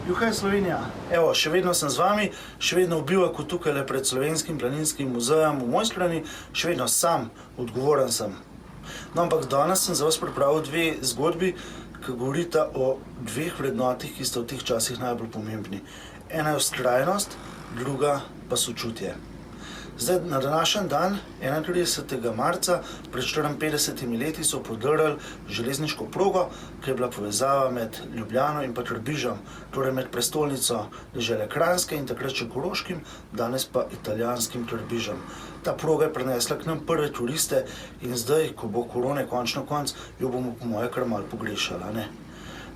Juhaj Slovenija, evo, še vedno sem z vami, še vedno v bivaku tukaj pred Slovenskim planinskim muzejem v Mojstrani, še vedno sam, odgovoren sem. No, ampak danes sem za vas pripravil dve zgodbi, ki govorita o dveh vrednotih, ki sta v teh časih najbolj pomembni. Ena je vztrajnost, druga pa sočutje. Zdaj, na današnji dan, 31. marca, pred 54 leti so podrli železniško progo, ki je bila povezava med Ljubljano in pa Trbižem, torej med prestolnico dežele Kranjske in takrat še Koroškim, danes pa italijanskim Trbižem. Ta proga je prinesla k nam prve turiste in zdaj, ko bo korone končno konc, jo bomo po moje kar malo pogrešali, ne?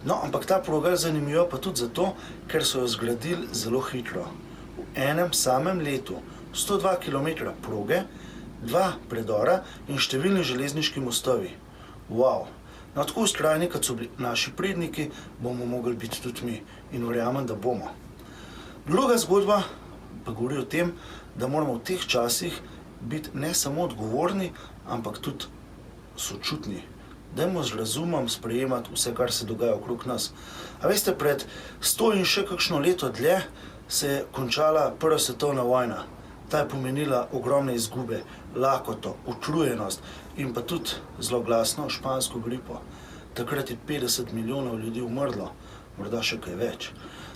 No, ampak ta proga je zanimiva pa tudi zato, ker so jo zgradili zelo hitro. V enem samem letu 102 km proge, 2 predora in številni železniški mostovi. Wow! No, tako vztrajni, kot so bili naši predniki, bomo mogli biti tudi mi in verjamem, da bomo. Druga zgodba pa govori o tem, da moramo v teh časih biti ne samo odgovorni, ampak tudi sočutni. Dajmo z razumom sprejemati vse, kar se dogaja okrog nas. A veste, pred 100 in še kakšno leto dlje se je končala Prva svetovna vojna. Ta je pomenila ogromne izgube, lakoto, utrujenost in pa tudi zloglasno špansko gripo. Takrat je 50 milijonov ljudi umrlo, morda še kaj več.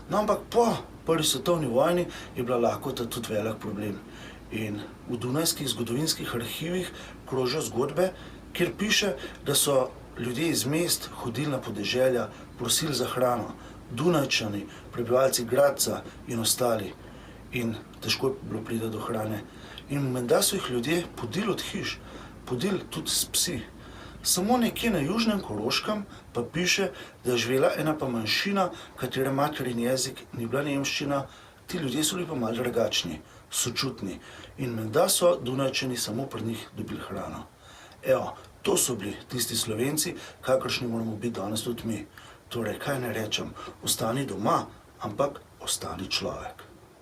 No, ampak po Prvi svetovni vojni je bila lakota tudi velik problem. In v dunajskih zgodovinskih arhivih krožijo zgodbe, kjer piše, da so ljudje iz mest hodili na podeželja, prosili za hrano, Dunajčani, prebivalci Gradca in ostali. In težko je bilo priti do hrane. In menda so jih ljudje podili od hiš, podili tudi s psi. Samo nekje na južnem Koroškem pa piše, da je živela ena pa manjšina, katere materin jezik ni bila nemščina, ti ljudje so bili pa malo drugačni, sočutni. In menda so Dunajčani samo pri njih dobili hrano. Evo, to so bili tisti Slovenci, kakršni moramo biti danes tudi mi. Torej, kaj ne rečem, ostani doma, ampak ostani človek.